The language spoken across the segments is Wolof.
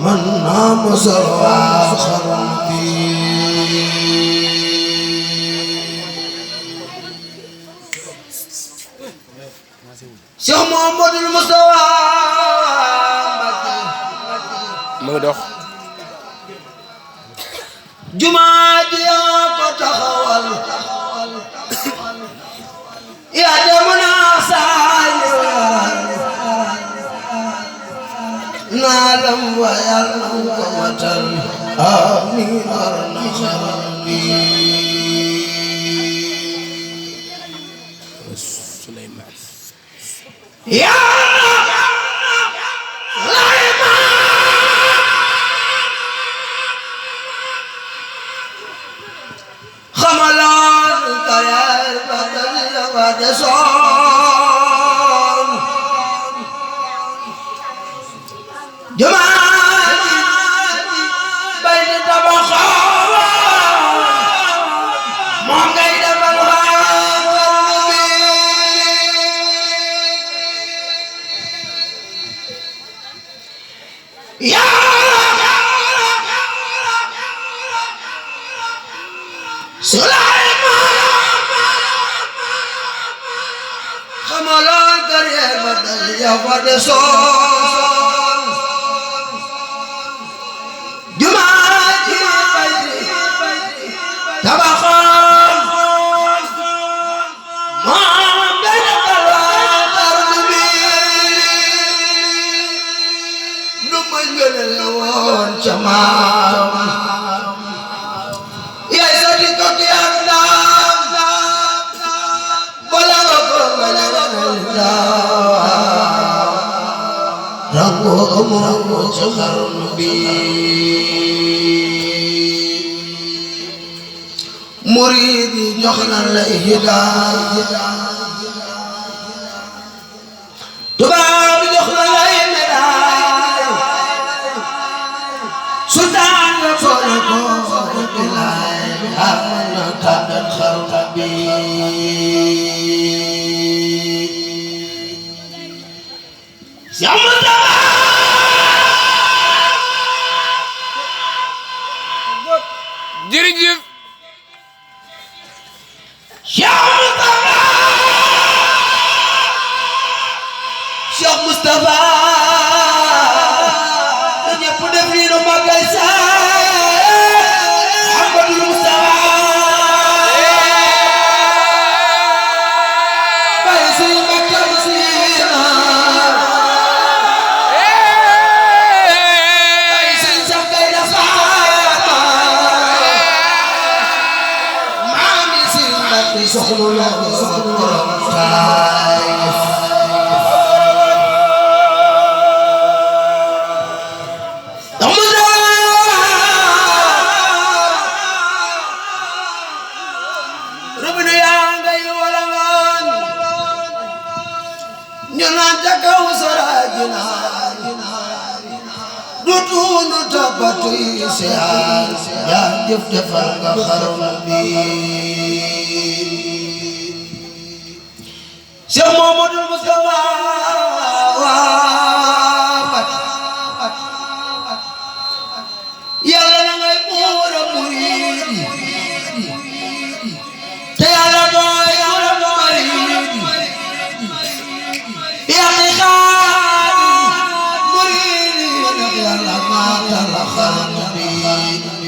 من نام سواخر Cheikh Mouhamadoul Moustapha mu dox jumaa ji yaa ko taxawal yaa dem naa saali naalam wa yàlla ko matal amiin war na xarami Suleymaan xamalaan kayaar badal ya wade soon jumaa bay di tabaxawa moom ngay defal xamaloon carrière ba dal ya fa desoon jumaa ji bay tabaxoon moom ngay defal xarnu bi nu ma ngënal la woon ca maam yaay soti ko ki ak daam bala nga ko bala nga rango amoo ca xarnu bi murid yi jox na lay hidaaya tubaab yi jox na lay médaille sultaan nga foole ko bilaay amal na tàggat xarnu bi jërëjëf Cheikh Moustapha na ñëpp def lii nu magal sa Mouhamadoul Moustapha bay suy makkal sina bay suy sax kay da faama maami si mbakki soxlu la dutunu tabatu isiar ya jëf defal nga xarnu bi Cheikh Mouhamadoul Moustapha yàlla na ngay buura muridi te yàlla doo yàlla maridi yàlla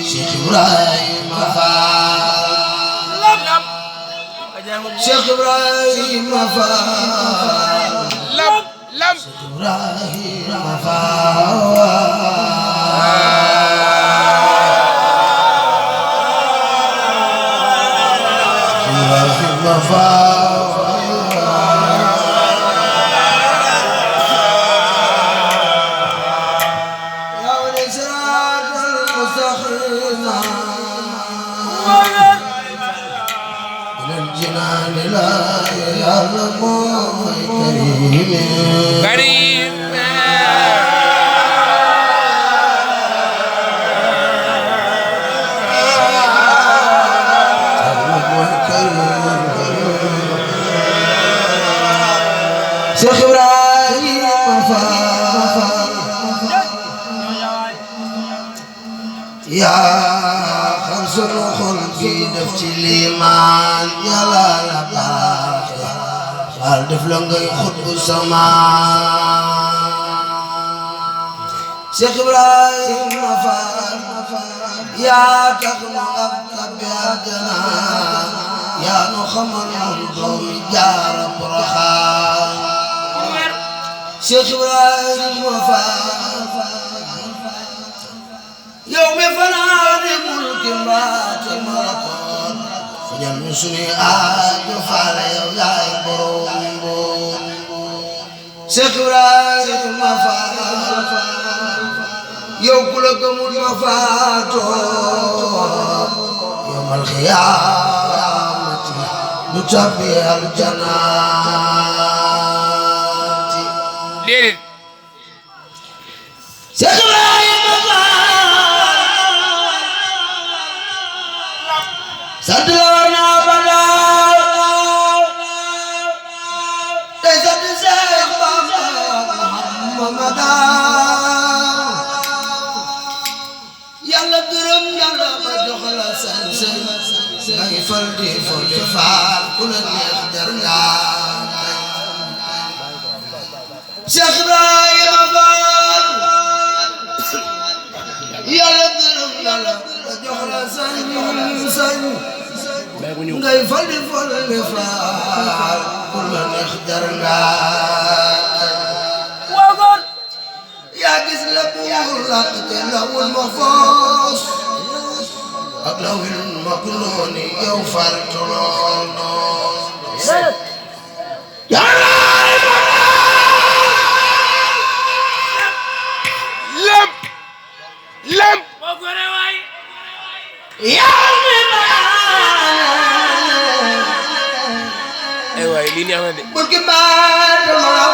Cheikh Ibrahima Fall Cheikh Ibrahima Fall Cheikh Ibrahima Fall Ibrahima Fall Karim def la ngay xutbu sama Cheikh Ibrahima Fall yaa tax nu ab tabbi àjjana yaa nu xamal doomi Jaara Poroxaan Cheikh Ibrahima Fall yow mi fanaane mulki mbaate malakoon fajal nu sunuy aajo Fall yow yaay borom mboon Cheikh Ibrahima Fall yow ku la gëmul ma faatoo yawmal xiyaamati du tabbi aljanaati déedéet Cheikh Ibrahima Fall sant la war naa ba daaw tey sant Cheikh Bamba Muhammada Yàlla gërëm na la ba jox la sañ-sañ ngay fal di faal ku la neex jar ngaa Cheikh Ibrahima Fall Yàlla gërëm na la ba jox la sañ-sañ ngay fal di faal ku la neex jar ngaa yaa gis la buur làq te lawul ma foos ak lawil ma kunooni yow far toloono yàllaay ma lépp yaa mi ma ay waay lii neex na de burki baat ma la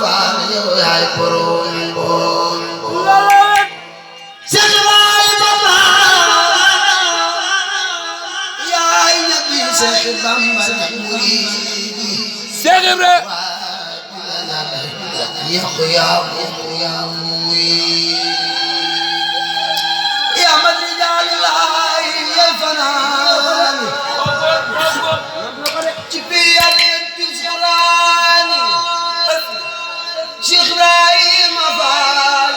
Fall yow yaay borom mboon Cheikh Ibrahima Fall yaay nabi Cheikh Bamba muridi Cheikh Ibrahima ya madrijalillah ya fanaan ci biir Qur'ani Cheikh Ibrahima Fall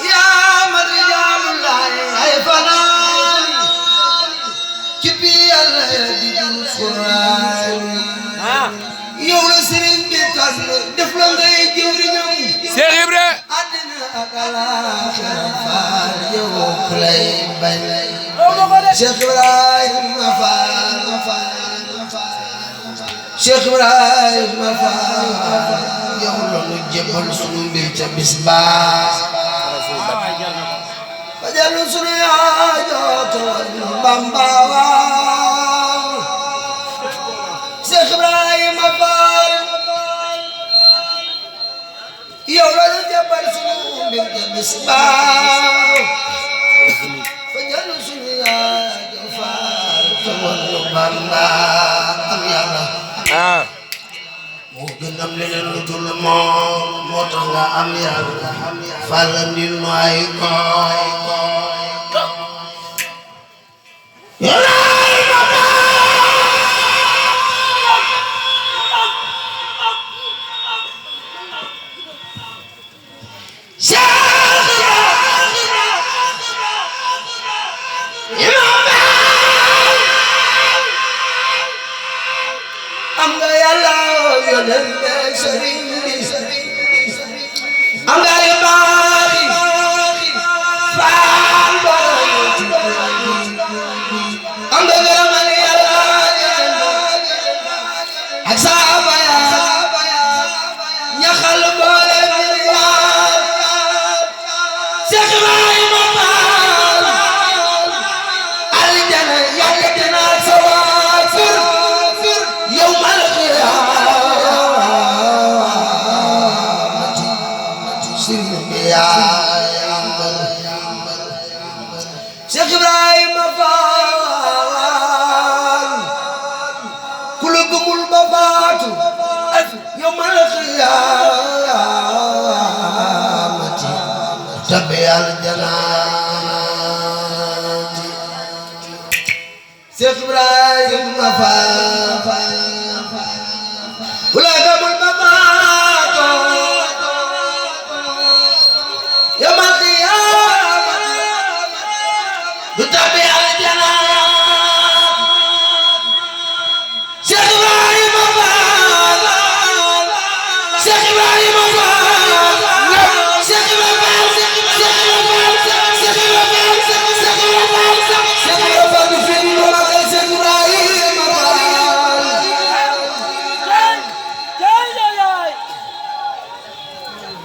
yaa ma rijaalullah ay fanaan ci biir Yàlla di Qur'an yow la sëriñ bi tànn def la ngay jëwriñam Cheikh Ibrahima àddina ak àllaaxira Fall yow ku lay bañ Cheikh Ibrahima Fall Cheikh Ibrahima Fall yow la nu jébbal sunu mbir ca bis baa fajal nu sunu aajo tawal nu Bamba waaw Cheikh Ibrahima Fall yow la nu jébbal sunu mbir ca bis baa fajal nu sunu aajo Fall tawal nu Bamba am Yàlla moo gën am leneen lu dul moom moo tax nga am Yàlla Fall ndil nu ay koy am nga Yàlla yónneen beeg sëriñ bi am nga ay baaxi Fall am nga gërëmal Yàlla ak saaba ya ñaxal boole Cheikh Ibrahima Fall aljana yàlla dina sa waa kër yawmal qiyaamati sëriñ bi yaa Cheikh Ibrahima Fall ku la gëmul ba faatu yawmal qiyaamati tabbi aljanaati Cheikh Ibrahima الوفاء ولكم الممات يوم القيامة بتبع الجنان شيخ إبراهيم فال شيخ إبراهيم فال شيخ إبراهيم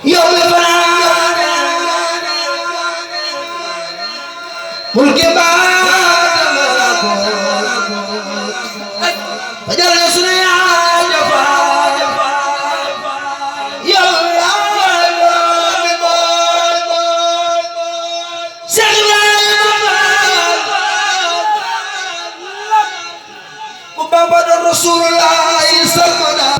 يوم الفنان ملك بعد ملكوت فجل يسري جفا يا محمد رسول الله